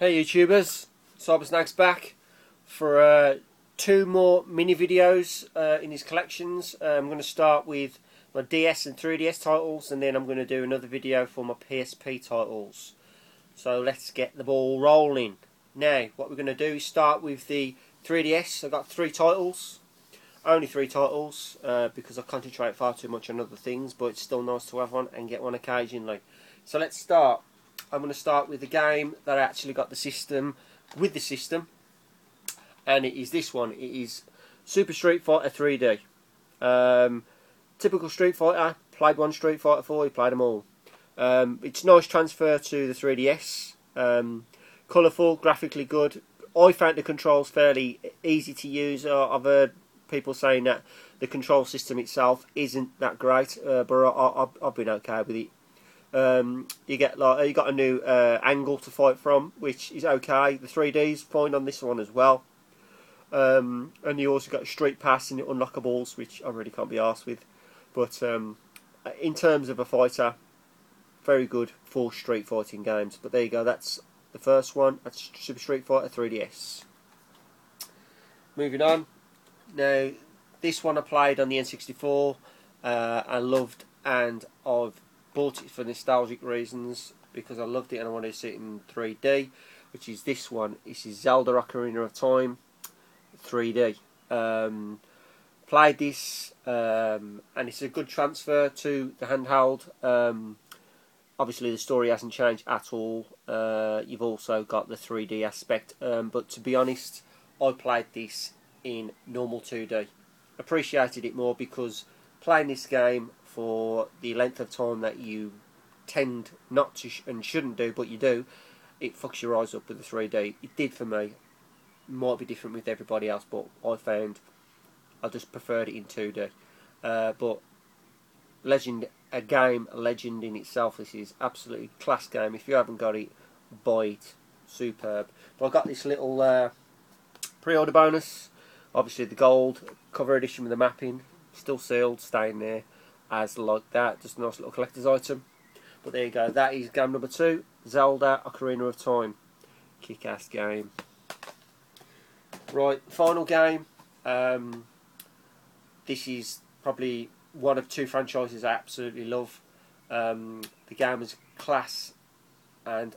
Hey YouTubers, Sybersnake's back for two more mini videos in his collections. I'm going to start with my DS and 3DS titles, and then I'm going to do another video for my PSP titles. So let's get the ball rolling. Now, what we're going to do is start with the 3DS. I've got three titles, only three titles, because I concentrate far too much on other things, but it's still nice to have one and get one occasionally. So let's start. I'm going to start with the game that I actually got the system with the system, and it is this one. It is Super Street Fighter 3D. Typical Street Fighter. Played one Street Fighter 4. Played them all. It's a nice transfer to the 3DS. Colourful, graphically good. I found the controls fairly easy to use. I've heard people saying that the control system itself isn't that great, but I've been okay with it. You got a new angle to fight from, which is okay. The 3D's fine on this one as well. And you also got Street Pass and unlockables, which I really can't be arsed with. But in terms of a fighter, very good for street fighting games. But there you go, that's the first one. That's Super Street Fighter 3DS. Moving on. Now, this one I played on the N64. I loved, and I've bought it for nostalgic reasons because I loved it and I wanted to see it in 3D, which is this one. This is Zelda Ocarina of Time 3D. Played this, and it's a good transfer to the handheld. Obviously the story hasn't changed at all. You've also got the 3D aspect, but to be honest, I played this in normal 2D. Appreciated it more because playing this game for the length of time that you tend not to and shouldn't do, but you do, it fucks your eyes up with the 3D. It did for me. Might be different with everybody else, but I found I just preferred it in 2D. But a legend in itself. This is absolutely class game. If you haven't got it, buy it. Superb. But I got this little pre-order bonus. Obviously the gold cover edition with the mapping, still sealed, staying there as like that. Just a nice little collector's item. But there you go. That is game number 2, Zelda Ocarina of Time. Kick-ass game. Right, final game. This is probably one of two franchises I absolutely love. The game is class, and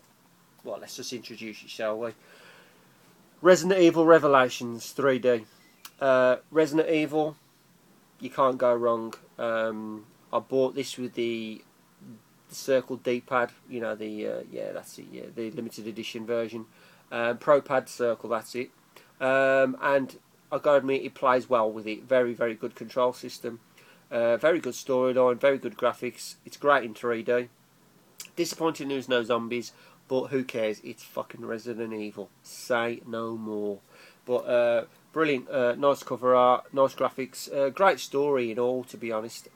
well, let's just introduce it, shall we? Resident Evil Revelations 3D. Resident Evil, you can't go wrong. I bought this with the circle D-pad, you know, yeah, that's it, yeah, the limited edition version. Pro pad circle, that's it. And I gotta admit, it plays well with it. Very, very good control system. Very good storyline, very good graphics. It's great in 3D. Disappointing there's no zombies, but who cares? It's fucking Resident Evil. Say no more. But brilliant, nice cover art, nice graphics, great story in all, to be honest.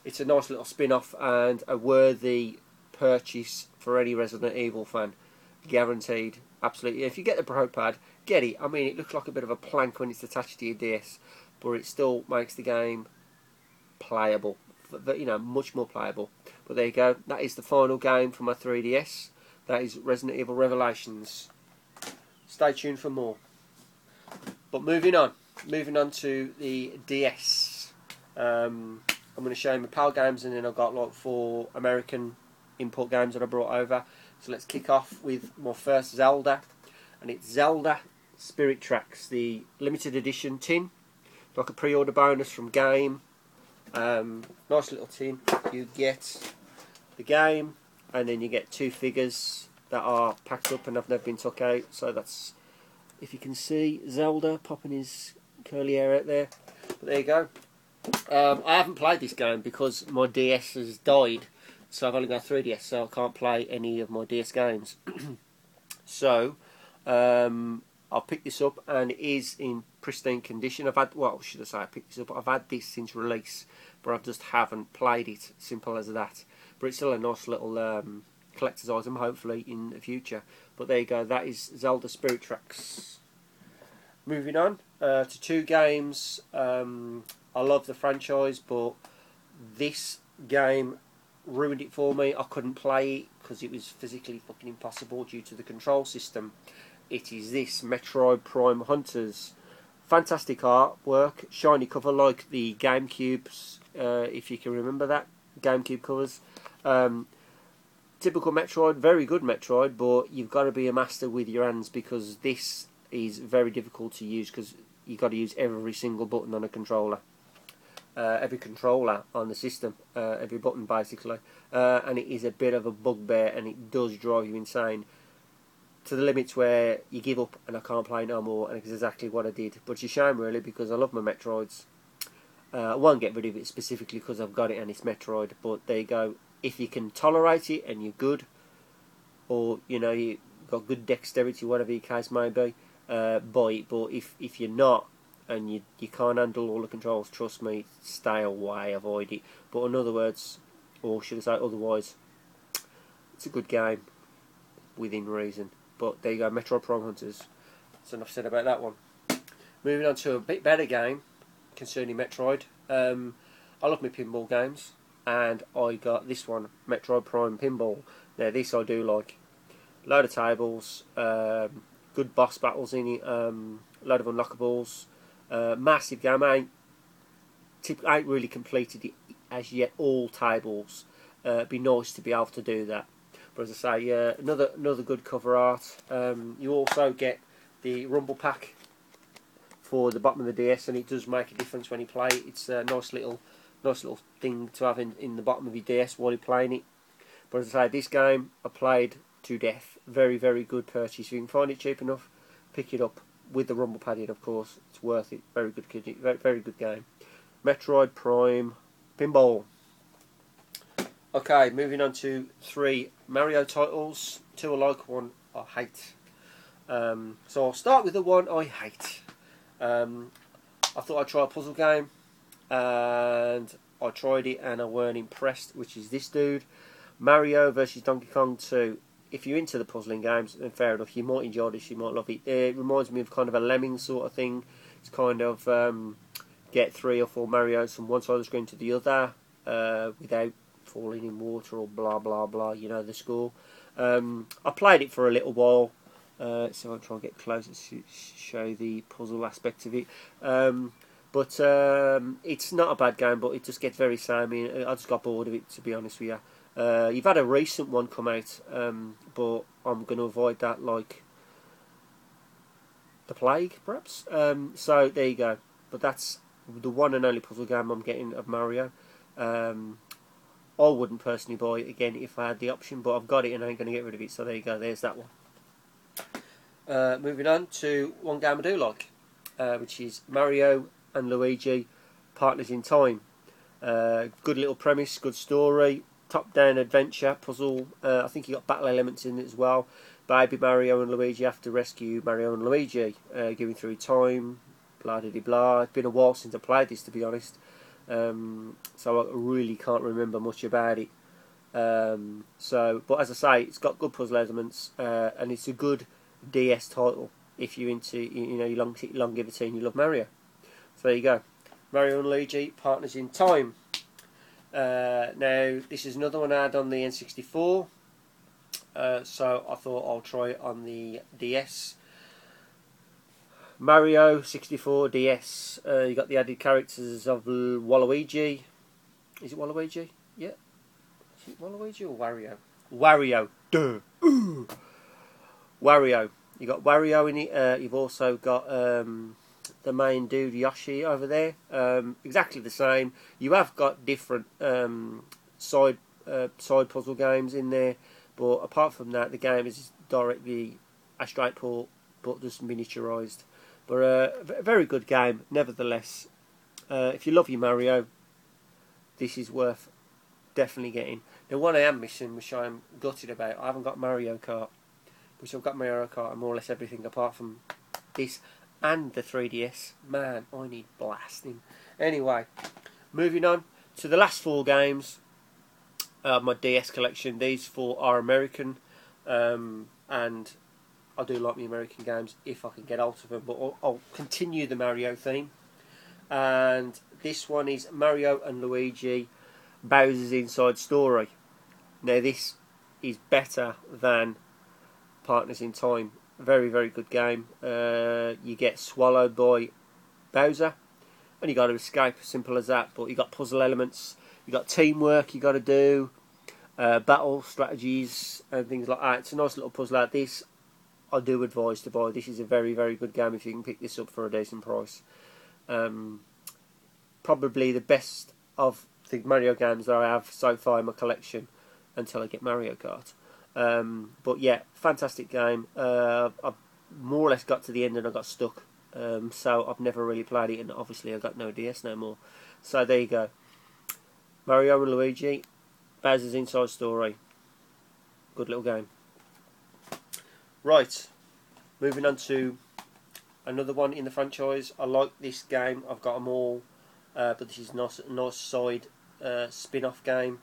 It's a nice little spin-off and a worthy purchase for any Resident Evil fan. Guaranteed, absolutely. If you get the Pro Pad, get it. I mean, it looks like a bit of a plank when it's attached to your DS, but it still makes the game playable. You know, much more playable. But there you go. That is the final game for my 3DS. That is Resident Evil Revelations. Stay tuned for more. But moving on to the DS. I'm going to show you my PAL games, and then I've got like 4 American import games that I brought over. So let's kick off with my first Zelda, and it's Zelda Spirit Tracks, the limited edition tin, like a pre-order bonus from Game. Nice little tin. You get the game, and then you get 2 figures that are packed up and have never been took out. So that's, if you can see Zelda popping his curly hair out there. But there you go. I haven't played this game because my DS has died, so I've only got 3DS, so I can't play any of my DS games. So I'll pick this up, and it is in pristine condition. Well, should I say I picked this up? I've had this since release, but I just haven't played it. Simple as that. But it's still a nice little collector's item, hopefully in the future. But there you go. That is Zelda Spirit Tracks. Moving on to 2 games. I love the franchise, but this game ruined it for me. I couldn't play it because it was physically fucking impossible due to the control system. It is this Metroid Prime Hunters. Fantastic artwork, shiny cover like the GameCubes, if you can remember that, GameCube covers. Typical Metroid, very good Metroid, but you've got to be a master with your hands because this is very difficult to use because you've got to use every single button on a controller. Every controller on the system, every button basically, and it is a bit of a bugbear and it does drive you insane to the limits where you give up and I can't play no more, and it's exactly what I did. But it's a shame really because I love my Metroids. I won't get rid of it specifically because I've got it and it's Metroid, but there you go. If you can tolerate it and you're good, or you know you got good dexterity, whatever your case may be, buy it. But if you're not, and you can't handle all the controls, trust me, stay away, avoid it. But in other words, or should I say otherwise, it's a good game, within reason. But there you go, Metroid Prime Hunters. That's enough said about that one. Moving on to a bit better game concerning Metroid. I love my pinball games, and I got this one, Metroid Prime Pinball. Now this I do like. Load of tables, good boss battles in it, load of unlockables. Massive game. I ain't really completed it as yet, all tables. Be nice to be able to do that. But as I say, another good cover art. You also get the Rumble Pack for the bottom of the DS, and it does make a difference when you play it. It's a nice little thing to have in the bottom of your DS while you're playing it. But as I say, this game I played to death. Very, very good purchase. If you can find it cheap enough, pick it up. With the rumble pad in, of course, it's worth it. Very good, very good game. Metroid Prime Pinball. Okay, moving on to 3 Mario titles. 2 I like, 1 I hate. So I'll start with the one I hate. I thought I'd try a puzzle game, and I tried it and I weren't impressed, which is this dude. Mario vs Donkey Kong 2. If you're into the puzzling games, then fair enough, you might enjoy this, you might love it. It reminds me of kind of a Lemming sort of thing. It's kind of get 3 or 4 Marios from one side of the screen to the other without falling in water or blah blah blah, you know the score. I played it for a little while, so I'll try and get closer to show the puzzle aspect of it. But it's not a bad game, but it just gets very samey. I just got bored of it, to be honest with you. You've had a recent one come out, but I'm going to avoid that like the plague, perhaps. So there you go. But that's the one and only puzzle game I'm getting of Mario. I wouldn't personally buy it again if I had the option, but I've got it and I ain't going to get rid of it. So there you go. There's that one. Moving on to one game I do like, which is Mario and Luigi, Partners in Time. Good little premise, good story. Top-down adventure puzzle. I think you got battle elements in it as well. Baby Mario and Luigi have to rescue Mario and Luigi, going through time, blah de blah. It's been a while since I played this, to be honest, so I really can't remember much about it. But as I say, it's got good puzzle elements, and it's a good DS title if you're into your longevity and you love Mario. So there you go, Mario and Luigi, Partners in Time. Now this is another one I had on the N64, so I thought I'll try it on the DS. Mario 64 DS. You got the added characters of Waluigi. Is it Waluigi? Yeah. Is it Waluigi or Wario? Wario. Duh. Ooh. Wario. You got Wario in it. You've also got the main dude Yoshi over there, exactly the same. You have got different side puzzle games in there, but apart from that, the game is directly a straight port, but just miniaturised. But a very good game, nevertheless. If you love your Mario, this is worth definitely getting. The one I am missing, which I'm gutted about, I haven't got Mario Kart, which I've got Mario Kart and more or less everything apart from this. And the 3DS. Man, I need blasting. Anyway, moving on to the last 4 games of my DS collection. These 4 are American, and I do like the American games if I can get hold of them. But I'll continue the Mario theme. And this one is Mario and Luigi, Bowser's Inside Story. Now this is better than Partners in Time. Very, very good game. You get swallowed by Bowser, and you got to escape. Simple as that. But you got puzzle elements. You got teamwork. You got to do battle strategies and things like that. It's a nice little puzzle like this. I do advise to buy. This is a very, very good game if you can pick this up for a decent price. Probably the best of the Mario games that I have so far in my collection until I get Mario Kart. But yeah, fantastic game. I've more or less got to the end and I got stuck. So I've never really played it, and obviously I've got no DS no more. So there you go. Mario and Luigi, Bowser's Inside Story. Good little game. Right, moving on to another one in the franchise. I like this game. I've got them all, but this is a nice side spin-off game.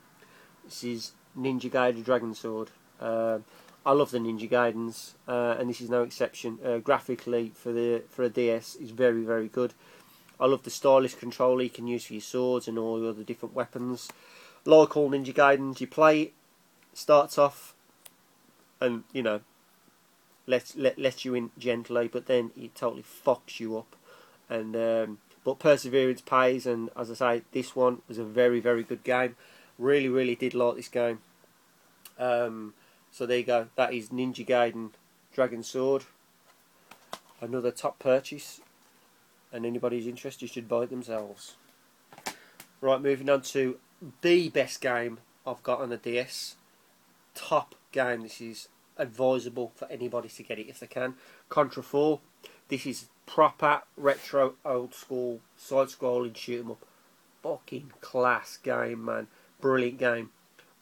This is Ninja Gaiden Dragon Sword. I love the Ninja Gaidens, and this is no exception. Graphically, for a DS, is very, very good. I love the stylish controller you can use for your swords and all your other different weapons. Like all Ninja Gaidens, you play it, starts off, and you know, lets you in gently, but then it totally fucks you up. And but perseverance pays, and as I say, this one was a very, very good game. Really, really did like this game. So there you go. That is Ninja Gaiden Dragon Sword. Another top purchase, and anybody who's interested should buy it themselves. Right, moving on to the best game I've got on the DS. Top game. This is advisable for anybody to get it if they can. Contra 4. This is proper retro old school side scrolling shoot 'em up. Fucking class game, man. Brilliant game.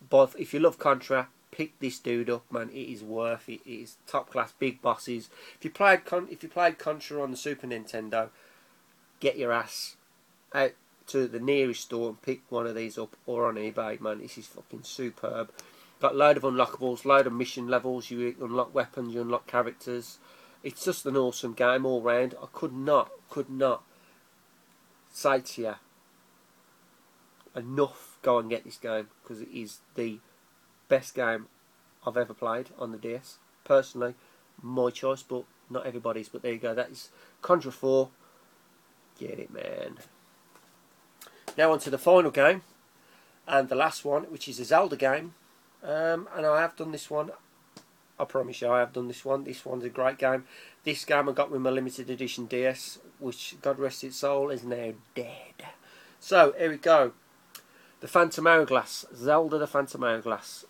But if you love Contra, pick this dude up, man. It is worth it. It is top class, big bosses. If you played Contra on the Super Nintendo, get your ass out to the nearest store and pick one of these up, or on eBay, man. This is fucking superb. Got a load of unlockables, load of mission levels. You unlock weapons, you unlock characters. It's just an awesome game all round. I could not say to you enough, go and get this game, because it is the best game I've ever played on the DS. Personally, my choice, but not everybody's. But there you go. That is Contra 4. Get it, man. Now on to the final game, and the last one, which is a Zelda game. And I have done this one. I promise you, I have done this one. This one's a great game. This game I got with my limited edition DS, which, God rest its soul, is now dead. So, here we go. The Phantom Hourglass. Zelda the Phantom Hourglass.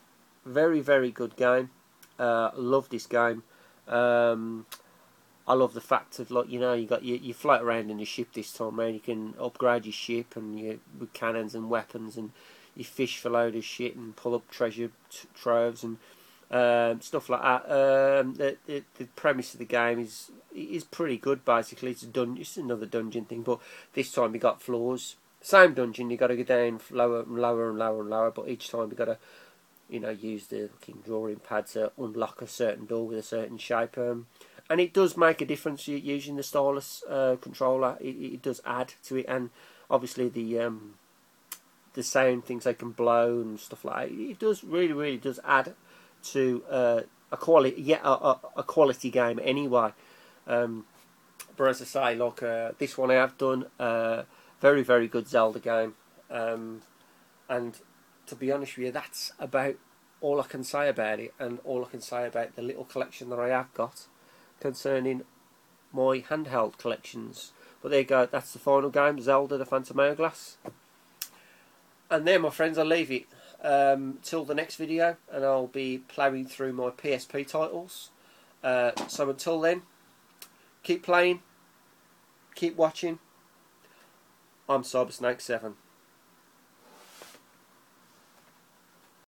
Very, very good game. Love this game. I love the fact of, like, you know, you float around in your ship this time around. You can upgrade your ship and with cannons and weapons, and you fish for a load of shit and pull up treasure troves and stuff like that. The premise of the game is pretty good. Basically, it's another dungeon thing, but this time you got floors. Same dungeon, you got to go down lower and lower and lower and lower. But each time you got to, you know, use the fucking drawing pad to unlock a certain door with a certain shape. And it does make a difference using the stylus controller. It does add to it, and obviously the sound things they can blow and stuff like that. It does really does add to a quality game anyway. But as I say, like this one I have done, very, very good Zelda game. And to be honest with you, that's about all I can say about it, and all I can say about the little collection that I have got concerning my handheld collections. But there you go, that's the final game, Zelda the Phantom Hourglass. And there, my friends, I'll leave it till the next video, and I'll be ploughing through my PSP titles. So until then, keep playing, keep watching. I'm Sybersnake 7.